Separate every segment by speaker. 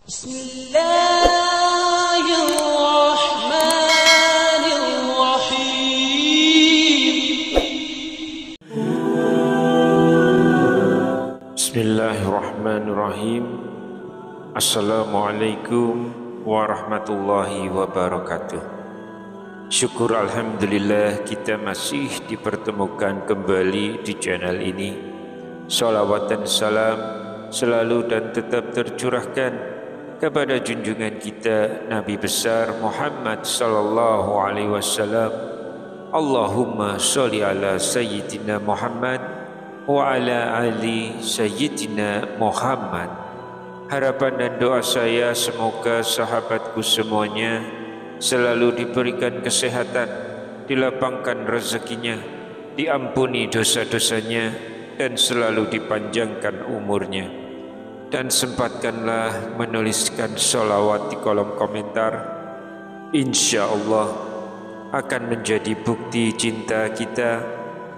Speaker 1: Bismillahirrahmanirrahim. Assalamualaikum warahmatullahi wabarakatuh. Syukur alhamdulillah kita masih dipertemukan kembali di channel ini. Salawat dan salam selalu dan tetap tercurahkan kepada junjungan kita Nabi besar Muhammad sallallahu alaihi wasallam. Allahumma sholli ala sayyidina Muhammad wa ala ali sayyidina Muhammad. Harapan dan doa saya semoga sahabatku semuanya selalu diberikan kesehatan, dilapangkan rezekinya, diampuni dosa-dosanya, dan selalu dipanjangkan umurnya. Dan sempatkanlah menuliskan sholawat di kolom komentar. Insya Allah akan menjadi bukti cinta kita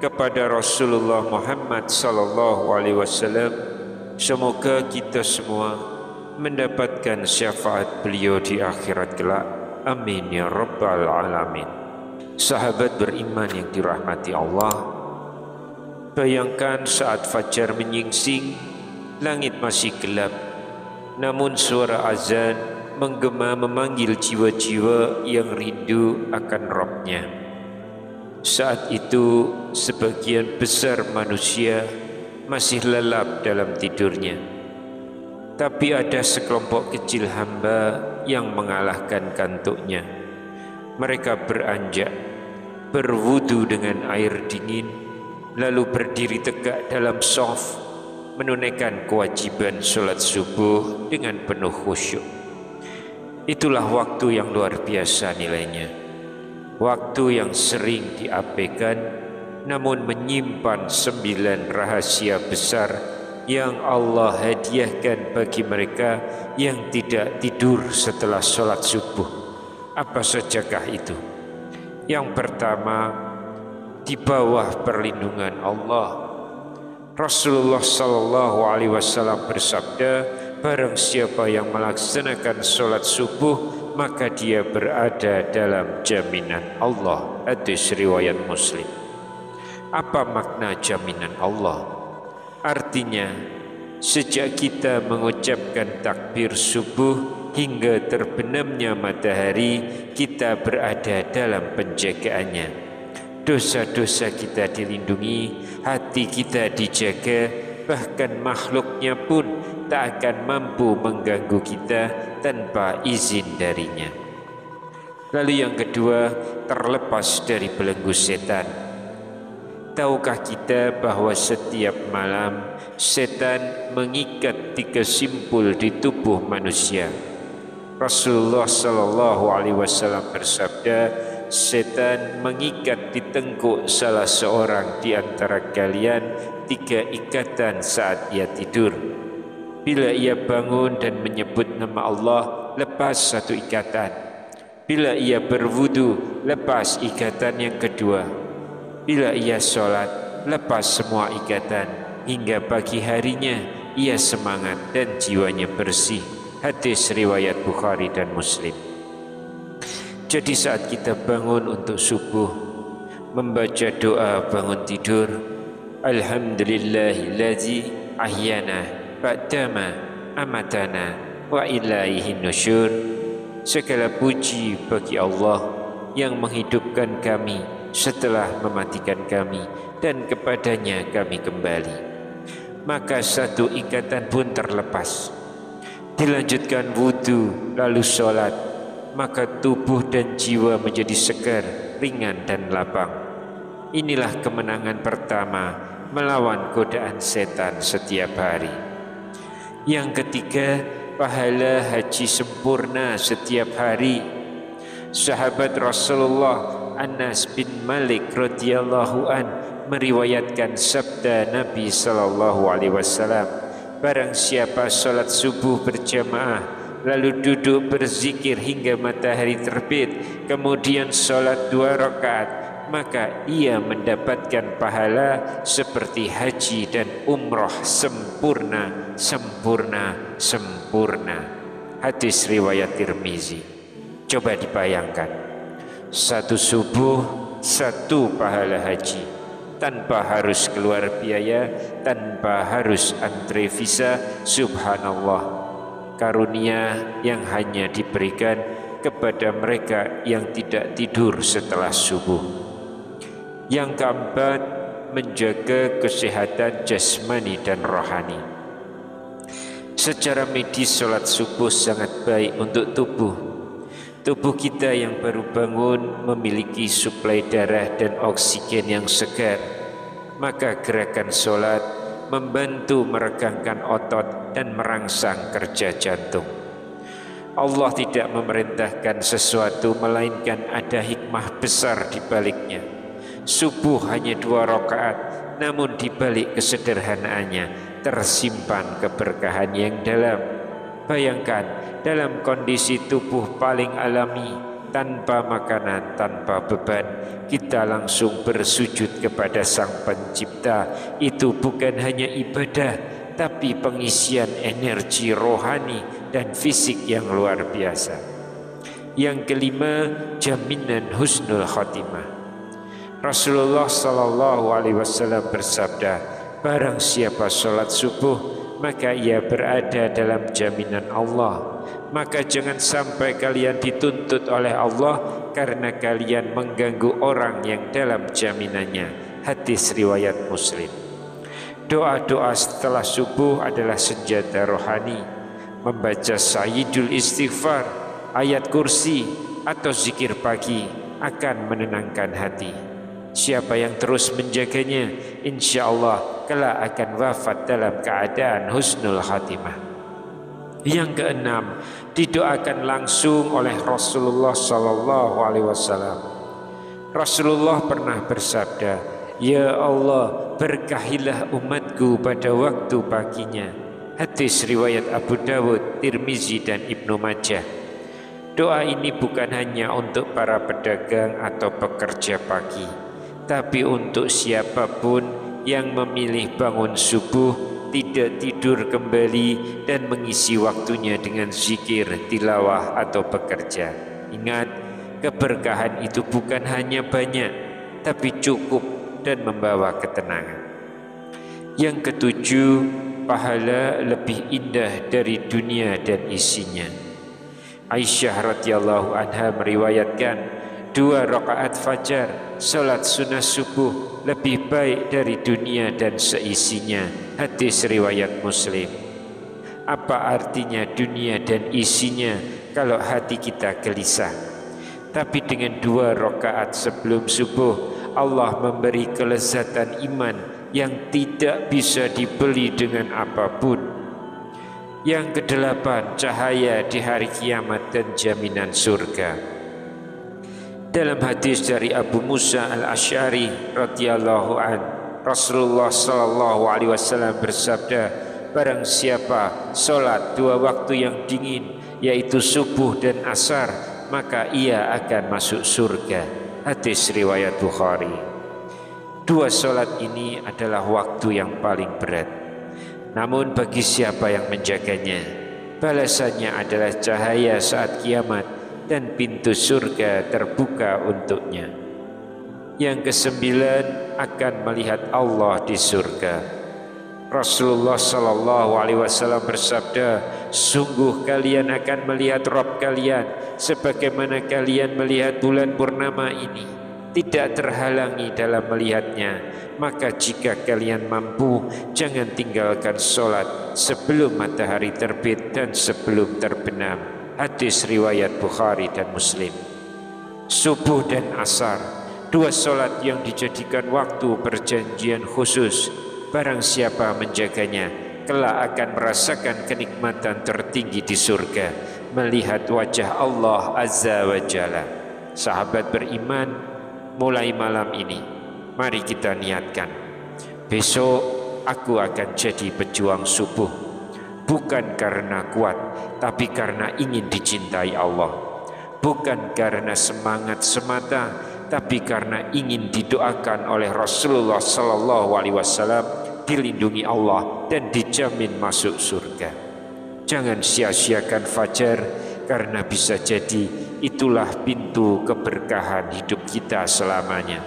Speaker 1: kepada Rasulullah Muhammad sallallahu alaihi wasallam. Semoga kita semua mendapatkan syafaat beliau di akhirat kelak. Amin ya rabbal alamin. Sahabat beriman yang dirahmati Allah, bayangkan saat fajar menyingsing, langit masih gelap, namun suara azan menggema memanggil jiwa-jiwa yang rindu akan Rabb-nya. Saat itu sebagian besar manusia masih lelap dalam tidurnya, tapi ada sekelompok kecil hamba yang mengalahkan kantuknya. Mereka beranjak, berwudu dengan air dingin, lalu berdiri tegak dalam shaf, menunaikan kewajiban sholat subuh dengan penuh khusyuk. Itulah waktu yang luar biasa nilainya, waktu yang sering diabaikan, namun menyimpan 9 rahasia besar yang Allah hadiahkan bagi mereka yang tidak tidur setelah sholat subuh. Apa sajakah itu? Yang pertama, di bawah perlindungan Allah. Rasulullah sallallahu alaihi wasallam bersabda, barang siapa yang melaksanakan sholat subuh, maka dia berada dalam jaminan Allah. Hadis riwayat Muslim. Apa makna jaminan Allah? Artinya, sejak kita mengucapkan takbir subuh hingga terbenamnya matahari, kita berada dalam penjagaannya. Dosa-dosa kita dilindungi, hati kita dijaga, bahkan makhluknya pun tak akan mampu mengganggu kita tanpa izin darinya. Lalu yang kedua, terlepas dari belenggu setan. Tahukah kita bahwa setiap malam setan mengikat 3 simpul di tubuh manusia? Rasulullah sallallahu alaihi wasallam bersabda, setan mengikat di tengkuk salah seorang di antara kalian 3 ikatan saat ia tidur. Bila ia bangun dan menyebut nama Allah, lepas 1 ikatan. Bila ia berwudu, lepas ikatan yang kedua. Bila ia sholat, lepas semua ikatan. Hingga pagi harinya ia semangat dan jiwanya bersih. Hadis riwayat Bukhari dan Muslim. Jadi saat kita bangun untuk subuh, membaca doa bangun tidur, Alhamdulillahillazi ahyana ba'dama amatana wa ilaihin nusyur. Segala puji bagi Allah yang menghidupkan kami setelah mematikan kami, dan kepadanya kami kembali. Maka 1 ikatan pun terlepas. Dilanjutkan wudu, lalu sholat, maka tubuh dan jiwa menjadi segar, ringan dan lapang. Inilah kemenangan pertama melawan godaan setan setiap hari. Yang ketiga, pahala haji sempurna setiap hari. Sahabat Rasulullah Anas bin Malik radhiyallahu an meriwayatkan sabda Nabi sallallahu alaihi wasallam, barang siapa salat subuh berjamaah lalu duduk berzikir hingga matahari terbit, kemudian salat 2 rakaat, maka ia mendapatkan pahala seperti haji dan umroh sempurna. Hadis riwayat Tirmizi. Coba dibayangkan, satu subuh, satu pahala haji, tanpa harus keluar biaya, tanpa harus antre visa. Subhanallah, karunia yang hanya diberikan kepada mereka yang tidak tidur setelah subuh. Yang keempat, menjaga kesehatan jasmani dan rohani. Secara medis, sholat subuh sangat baik untuk tubuh. Tubuh kita yang baru bangun memiliki suplai darah dan oksigen yang segar. Maka gerakan sholat membantu meregangkan otot dan merangsang kerja jantung. Allah tidak memerintahkan sesuatu melainkan ada hikmah besar di baliknya. Subuh hanya 2 rakaat, namun di balik kesederhanaannya tersimpan keberkahan yang dalam. Bayangkan, dalam kondisi tubuh paling alami, tanpa makanan, tanpa beban, kita langsung bersujud kepada Sang Pencipta. Itu bukan hanya ibadah, tapi pengisian energi rohani dan fisik yang luar biasa. Yang kelima, jaminan husnul khotimah. Rasulullah SAW bersabda, barang siapa sholat subuh, maka ia berada dalam jaminan Allah. Maka jangan sampai kalian dituntut oleh Allah karena kalian mengganggu orang yang dalam jaminannya. Hadis riwayat Muslim. Doa-doa setelah subuh adalah senjata rohani. Membaca sayyidul istighfar, ayat kursi, atau zikir pagi akan menenangkan hati. Siapa yang terus menjaganya, insya Allah kelak akan wafat dalam keadaan husnul khatimah. Yang keenam, didoakan langsung oleh Rasulullah SAW. Rasulullah pernah bersabda, ya Allah, berkahilah umatku pada waktu paginya. Hadis riwayat Abu Dawud, Tirmizi, dan Ibnu Majah. Doa ini bukan hanya untuk para pedagang atau pekerja pagi, tapi untuk siapapun yang memilih bangun subuh, tidak tidur kembali, dan mengisi waktunya dengan zikir, tilawah, atau bekerja. Ingat, keberkahan itu bukan hanya banyak, tapi cukup dan membawa ketenangan. Yang ketujuh, pahala lebih indah dari dunia dan isinya. Aisyah radhiyallahu anha meriwayatkan, 2 rakaat fajar, salat sunnah subuh lebih baik dari dunia dan seisinya. Hadis riwayat Muslim. Apa artinya dunia dan isinya kalau hati kita gelisah? Tapi dengan 2 rakaat sebelum subuh, Allah memberi kelezatan iman yang tidak bisa dibeli dengan apapun. Yang kedelapan, cahaya di hari kiamat dan jaminan surga. Dalam hadis dari Abu Musa al-Asy'ari radhiyallahu an, Rasulullah SAW bersabda, barang siapa solat 2 waktu yang dingin, yaitu subuh dan asar, maka ia akan masuk surga. Hadis riwayat Bukhari. 2 solat ini adalah waktu yang paling berat. Namun bagi siapa yang menjaganya, balasannya adalah cahaya saat kiamat dan pintu surga terbuka untuknya. Yang kesembilan, akan melihat Allah di surga. Rasulullah SAW bersabda, sungguh kalian akan melihat Rabb kalian sebagaimana kalian melihat bulan purnama ini, tidak terhalangi dalam melihatnya. Maka jika kalian mampu, jangan tinggalkan sholat sebelum matahari terbit dan sebelum terbenam. Hadis riwayat Bukhari dan Muslim. Subuh dan asar, 2 sholat yang dijadikan waktu perjanjian khusus. Barang siapa menjaganya, kelak akan merasakan kenikmatan tertinggi di surga, melihat wajah Allah Azza wa Jalla. Sahabat beriman, mulai malam ini, mari kita niatkan, besok aku akan jadi pejuang subuh. Bukan karena kuat, tapi karena ingin dicintai Allah. Bukan karena semangat semata, tapi karena ingin didoakan oleh Rasulullah SAW, dilindungi Allah dan dijamin masuk surga. Jangan sia-siakan fajar, karena bisa jadi itulah pintu keberkahan hidup kita selamanya.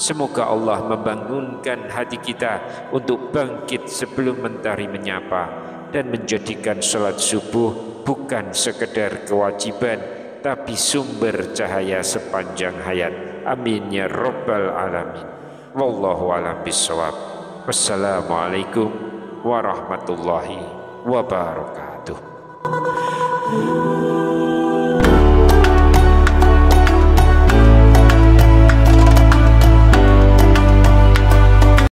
Speaker 1: Semoga Allah membangunkan hati kita untuk bangkit sebelum mentari menyapa dan menjadikan salat subuh bukan sekedar kewajiban, tapi sumber cahaya sepanjang hayat. Amin ya rabbal alamin. Wallahu a'lam bishawab. Wassalamualaikum warahmatullahi wabarakatuh.